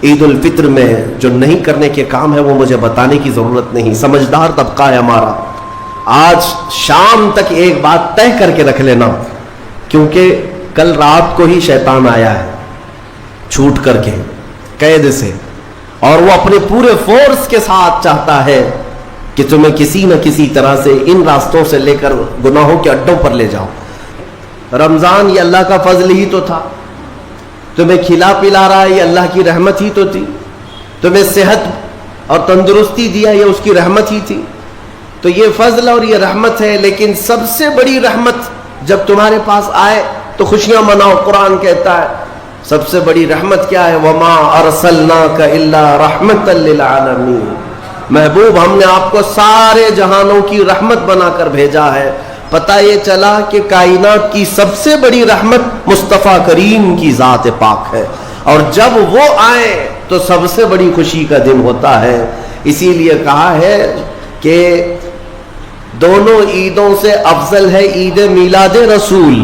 عید الفطر میں جو نہیں کرنے کے کام ہے وہ مجھے بتانے کی ضرورت نہیں، سمجھدار طبقہ ہے ہمارا۔ آج شام تک ایک بات طے کر کے رکھ لینا، کیونکہ کل رات کو ہی شیطان آیا ہے چھوٹ کر کے قید سے، اور وہ اپنے پورے فورس کے ساتھ چاہتا ہے کہ تمہیں کسی نہ کسی طرح سے ان راستوں سے لے کر گناہوں کے اڈوں پر لے جاؤ۔ رمضان یہ اللہ کا فضل ہی تو تھا، تمہیں کھلا پلا رہا ہے یہ اللہ کی رحمت ہی تو تھی، تمہیں صحت اور تندرستی دیا یہ اس کی رحمت ہی تھی، تو یہ فضل اور یہ رحمت ہے۔ لیکن سب سے بڑی رحمت جب تمہارے پاس آئے تو خوشیاں مناؤ۔ قرآن کہتا ہے سب سے بڑی رحمت کیا ہے؟ وَمَا أَرْسَلْنَاكَ إِلَّا رَحْمَةً لِّلْعَالَمِينَ، محبوب ہم نے آپ کو سارے جہانوں کی رحمت بنا کر بھیجا ہے۔ پتہ یہ چلا کہ کائنات کی سب سے بڑی رحمت مصطفیٰ کریم کی ذات پاک ہے، اور جب وہ آئے تو سب سے بڑی خوشی کا دن ہوتا ہے۔ اسی لیے کہا ہے کہ دونوں عیدوں سے افضل ہے عید میلاد رسول،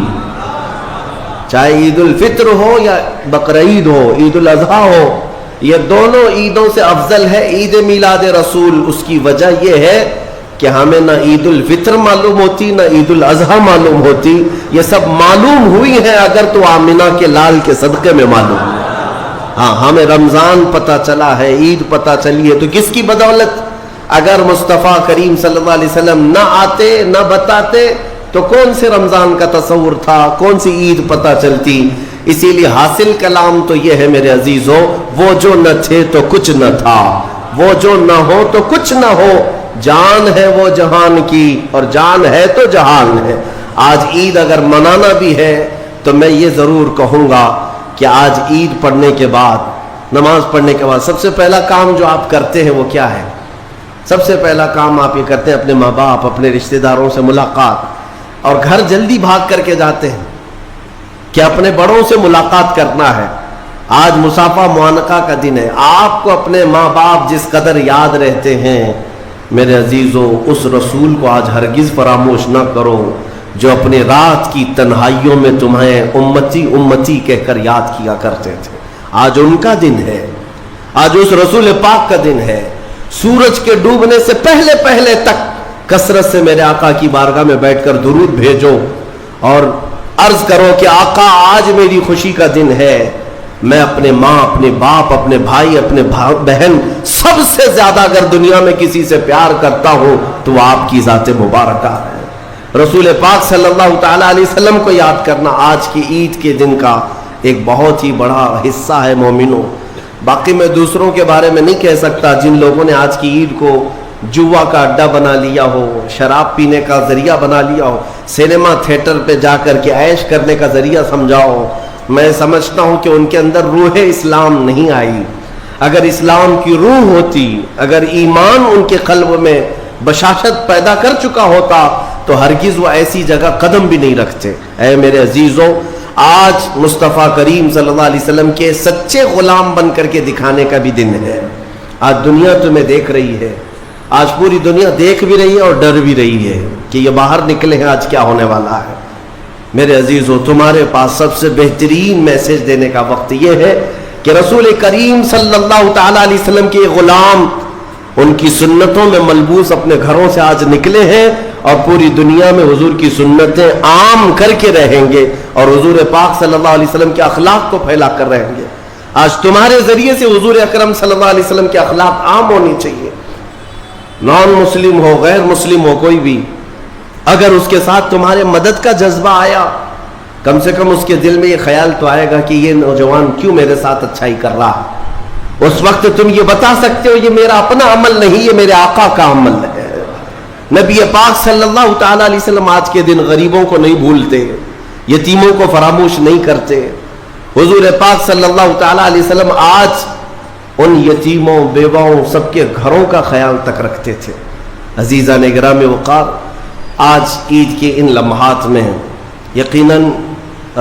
چاہے عید الفطر ہو یا بقرعید ہو، عید الاضحیٰ ہو، یہ دونوں عیدوں سے افضل ہے عید میلاد رسول۔ اس کی وجہ یہ ہے کہ ہمیں نہ عید الفطر معلوم ہوتی نہ عید الاضحیٰ معلوم ہوتی، یہ سب معلوم ہوئی ہیں اگر تو آمنہ کے لال کے صدقے میں معلوم ہے۔ ہاں ہمیں رمضان پتہ چلا ہے، عید پتہ چلی ہے، تو کس کی بدولت؟ اگر مصطفیٰ کریم صلی اللہ علیہ وسلم نہ آتے نہ بتاتے تو کون سے رمضان کا تصور تھا، کون سی عید پتہ چلتی؟ اسی لیے حاصل کلام تو یہ ہے میرے عزیزو، وہ جو نہ تھے تو کچھ نہ تھا، وہ جو نہ ہو تو کچھ نہ ہو، جان ہے وہ جہان کی اور جان ہے تو جہان ہے۔ آج عید اگر منانا بھی ہے تو میں یہ ضرور کہوں گا کہ آج عید پڑھنے کے بعد، نماز پڑھنے کے بعد سب سے پہلا کام جو آپ کرتے ہیں وہ کیا ہے؟ سب سے پہلا کام آپ یہ کرتے ہیں اپنے ماں باپ، اپنے رشتہ داروں سے ملاقات، اور گھر جلدی بھاگ کر کے جاتے ہیں کہ اپنے بڑوں سے ملاقات کرنا ہے۔ آج مصافحہ معانقہ کا دن ہے، آپ کو اپنے ماں باپ جس قدر یاد رہتے ہیں میرے عزیزو، اس رسول کو آج ہرگز فراموش نہ کرو جو اپنے رات کی تنہائیوں میں تمہیں امتی امتی کہہ کر یاد کیا کرتے تھے۔ آج ان کا دن ہے، آج اس رسول پاک کا دن ہے۔ سورج کے ڈوبنے سے پہلے پہلے تک کثرت سے میرے آقا کی بارگاہ میں بیٹھ کر درود بھیجو اور عرض کرو کہ آقا آج میری خوشی کا دن ہے، میں اپنے ماں، اپنے باپ، اپنے بھائی، اپنے بہن، سب سے زیادہ اگر دنیا میں کسی سے پیار کرتا ہوں تو وہ آپ کی ذات مبارکہ ہے۔ رسول پاک صلی اللہ تعالیٰ علیہ وسلم کو یاد کرنا آج کی عید کے دن کا ایک بہت ہی بڑا حصہ ہے مومنوں۔ باقی میں دوسروں کے بارے میں نہیں کہہ سکتا جن لوگوں نے آج کی عید کو جوا کا اڈا بنا لیا ہو، شراب پینے کا ذریعہ بنا لیا ہو، سینما تھیٹر پہ جا کر کے عیش کرنے کا ذریعہ سمجھا ہو۔ میں سمجھتا ہوں کہ ان کے اندر روح اسلام نہیں آئی۔ اگر اسلام کی روح ہوتی، اگر ایمان ان کے قلب میں بشاشت پیدا کر چکا ہوتا تو ہرگز وہ ایسی جگہ قدم بھی نہیں رکھتے۔ اے میرے عزیزوں، آج مصطفیٰ کریم صلی اللہ علیہ وسلم کے سچے غلام بن کر کے دکھانے کا بھی دن ہے۔ آج دنیا تمہیں دیکھ رہی ہے، آج پوری دنیا دیکھ بھی رہی ہے اور ڈر بھی رہی ہے کہ یہ باہر نکلے ہیں آج کیا ہونے والا ہے۔ میرے عزیزو، تمہارے پاس سب سے بہترین میسج دینے کا وقت یہ ہے کہ رسول کریم صلی اللہ تعالیٰ علیہ وسلم کے غلام ان کی سنتوں میں ملبوس اپنے گھروں سے آج نکلے ہیں اور پوری دنیا میں حضور کی سنتیں عام کر کے رہیں گے اور حضور پاک صلی اللہ علیہ وسلم کے اخلاق کو پھیلا کر رہیں گے۔ آج تمہارے ذریعے سے حضور اکرم صلی اللہ علیہ وسلم کے اخلاق عام ہونی چاہیے۔ نان مسلم ہو، غیر مسلم ہو، کوئی بھی اگر اس کے ساتھ تمہارے مدد کا جذبہ آیا، کم سے کم اس کے دل میں یہ خیال تو آئے گا کہ یہ نوجوان کیوں میرے ساتھ اچھائی کر رہا ہے۔ اس وقت تم یہ بتا سکتے ہو یہ میرا اپنا عمل نہیں، یہ میرے آقا کا عمل ہے۔ نبی پاک صلی اللہ تعالیٰ علیہ وسلم آج کے دن غریبوں کو نہیں بھولتے، یتیموں کو فراموش نہیں کرتے۔ حضور پاک صلی اللہ تعالیٰ علیہ وسلم آج ان یتیموں، بیواؤں، سب کے گھروں کا خیال تک رکھتے تھے۔ عزیزان گرامی وقار، آج عید کے ان لمحات میں یقیناً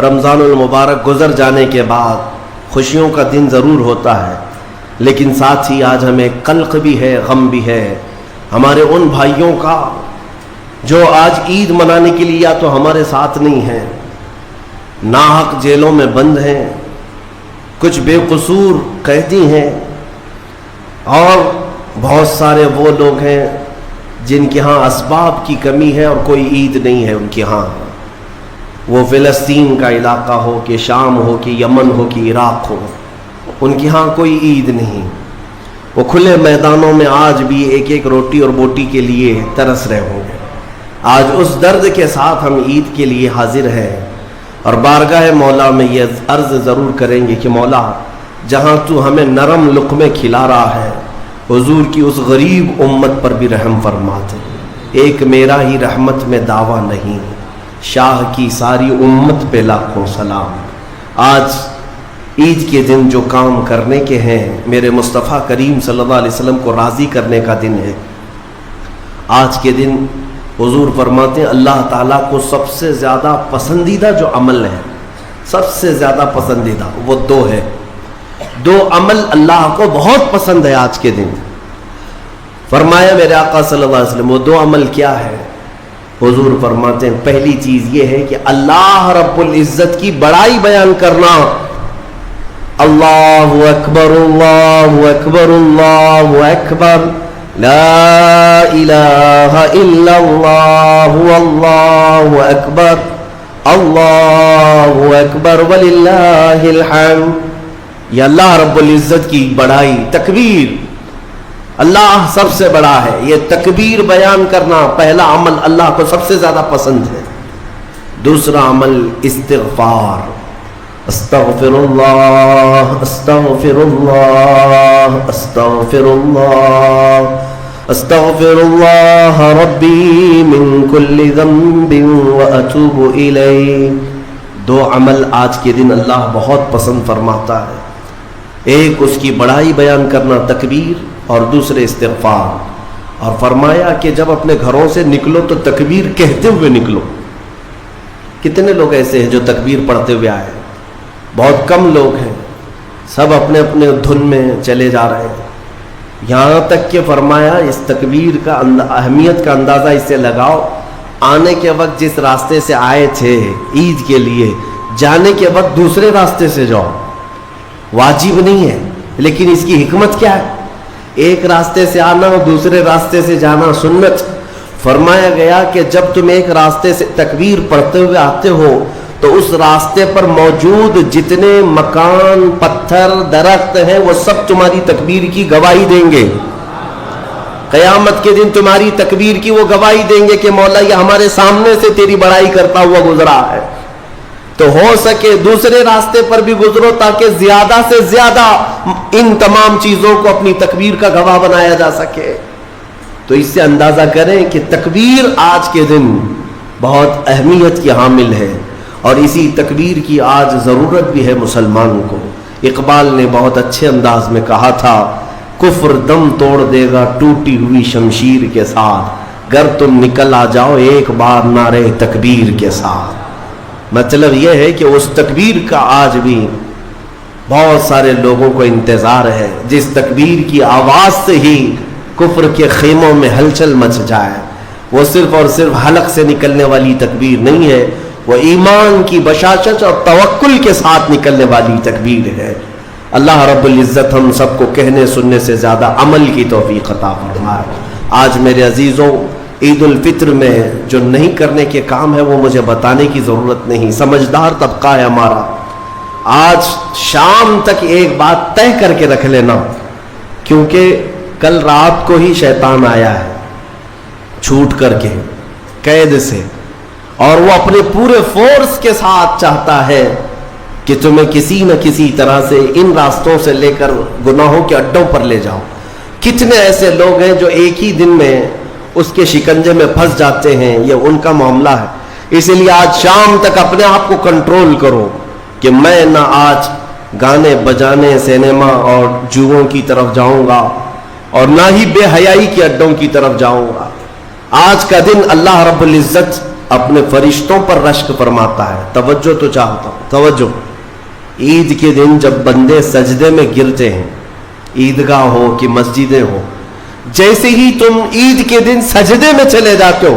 رمضان المبارک گزر جانے کے بعد خوشیوں کا دن ضرور ہوتا ہے، لیکن ساتھ ہی آج ہمیں قلق بھی ہے، غم بھی ہے ہمارے ان بھائیوں کا جو آج عید منانے کے لیے یا تو ہمارے ساتھ نہیں ہیں، ناحق جیلوں میں بند ہیں، کچھ بے قصور قیدی ہیں، اور بہت سارے وہ لوگ ہیں جن کے ہاں اسباب کی کمی ہے اور کوئی عید نہیں ہے ان کے ہاں. وہ فلسطین کا علاقہ ہو کہ شام ہو کہ یمن ہو کہ عراق ہو، ان کے ہاں کوئی عید نہیں. وہ کھلے میدانوں میں آج بھی ایک ایک روٹی اور بوٹی کے لیے ترس رہے ہوں گے. آج اس درد کے ساتھ ہم عید کے لیے حاضر ہیں اور بارگاہ مولا میں یہ عرض ضرور کریں گے کہ مولا، جہاں تو ہمیں نرم لقمے کھلا رہا ہے، حضور کی اس غریب امت پر بھی رحم فرما دے. ایک میرا ہی رحمت میں دعویٰ نہیں، شاہ کی ساری امت پہ لاکھوں سلام. آج عید کے دن جو کام کرنے کے ہیں، میرے مصطفیٰ کریم صلی اللہ علیہ وسلم کو راضی کرنے کا دن ہے. آج کے دن حضور فرماتے ہیں اللہ تعالیٰ کو سب سے زیادہ پسندیدہ جو عمل ہے، سب سے زیادہ پسندیدہ وہ دو ہے. دو عمل اللہ کو بہت پسند ہے آج کے دن. فرمایا میرے آقا صلی اللہ علیہ وسلم وہ دو عمل کیا ہے؟ حضور فرماتے ہیں پہلی چیز یہ ہے کہ اللہ رب العزت کی بڑائی بیان کرنا. اللہ اکبر اللہ اکبر اللہ اکبر لا الہ الا اللہ اللہ اکبر اللہ اکبر وللہ الحمد. یہ اللہ رب العزت کی بڑائی، تکبیر، اللہ سب سے بڑا ہے. یہ تکبیر بیان کرنا پہلا عمل اللہ کو سب سے زیادہ پسند ہے. دوسرا عمل استغفار. استغفر اللہ استغفر اللہ استغفر اللہ استغفر اللہ ربی من کل ذنب واتوب الیہ. دو عمل آج کے دن اللہ بہت پسند فرماتا ہے. ایک اس کی بڑائی بیان کرنا تکبیر، اور دوسرے استغفار. اور فرمایا کہ جب اپنے گھروں سے نکلو تو تکبیر کہتے ہوئے نکلو. کتنے لوگ ایسے ہیں جو تکبیر پڑھتے ہوئے آئے؟ بہت کم لوگ ہیں، سب اپنے اپنے دھن میں چلے جا رہے ہیں. یہاں تک کہ فرمایا اس تکبیر کا اہمیت کا اندازہ اس سے لگاؤ، آنے کے وقت جس راستے سے آئے تھے عید کے لیے، جانے کے وقت دوسرے راستے سے جاؤ. واجب نہیں ہے، لیکن اس کی حکمت کیا ہے؟ ایک راستے سے آنا اور دوسرے راستے سے جانا سنت. فرمایا گیا کہ جب تم ایک راستے سے تکبیر پڑھتے ہوئے آتے ہو تو اس راستے پر موجود جتنے مکان، پتھر، درخت ہیں وہ سب تمہاری تکبیر کی گواہی دیں گے. قیامت کے دن تمہاری تکبیر کی وہ گواہی دیں گے کہ مولا یہ ہمارے سامنے سے تیری بڑائی کرتا ہوا گزرا ہے. تو ہو سکے دوسرے راستے پر بھی گزرو تاکہ زیادہ سے زیادہ ان تمام چیزوں کو اپنی تکبیر کا گواہ بنایا جا سکے. تو اس سے اندازہ کریں کہ تکبیر آج کے دن بہت اہمیت کی حامل ہے، اور اسی تکبیر کی آج ضرورت بھی ہے مسلمان کو. اقبال نے بہت اچھے انداز میں کہا تھا، کفر دم توڑ دے گا ٹوٹی ہوئی شمشیر کے ساتھ، گر تم نکل آ جاؤ ایک بار نعرے تکبیر کے ساتھ. مطلب یہ ہے کہ اس تکبیر کا آج بھی بہت سارے لوگوں کو انتظار ہے، جس تکبیر کی آواز سے ہی کفر کے خیموں میں ہلچل مچ جائے. وہ صرف اور صرف حلق سے نکلنے والی تکبیر نہیں ہے، وہ ایمان کی بشاشت اور توکل کے ساتھ نکلنے والی تکبیر ہے. اللہ رب العزت ہم سب کو کہنے سننے سے زیادہ عمل کی توفیق عطا فرمائے. آج میرے عزیزوں، عید الفطر میں جو نہیں کرنے کے کام ہے وہ مجھے بتانے کی ضرورت نہیں، سمجھدار طبقہ ہے ہمارا. آج شام تک ایک بات طے کر کے رکھ لینا، کیونکہ کل رات کو ہی شیطان آیا ہے چھوٹ کر کے قید سے، اور وہ اپنے پورے فورس کے ساتھ چاہتا ہے کہ تمہیں کسی نہ کسی طرح سے ان راستوں سے لے کر گناہوں کے اڈوں پر لے جاؤ. کتنے ایسے لوگ ہیں جو ایک ہی دن میں اس کے شکنجے میں پھنس جاتے ہیں، یہ ان کا معاملہ ہے. اسی لیے آج شام تک اپنے آپ کو کنٹرول کرو کہ میں نہ آج گانے بجانے، سینما اور جوؤں کی طرف جاؤں گا، اور نہ ہی بے حیائی کے اڈوں کی طرف جاؤں گا. آج کا دن اللہ رب العزت اپنے فرشتوں پر رشک فرماتا ہے. توجہ تو چاہتا ہوں، توجہ. عید کے دن جب بندے سجدے میں گرتے ہیں، عیدگاہ ہو کہ مسجدیں ہو، جیسے ہی تم عید کے دن سجدے میں چلے جاتے ہو،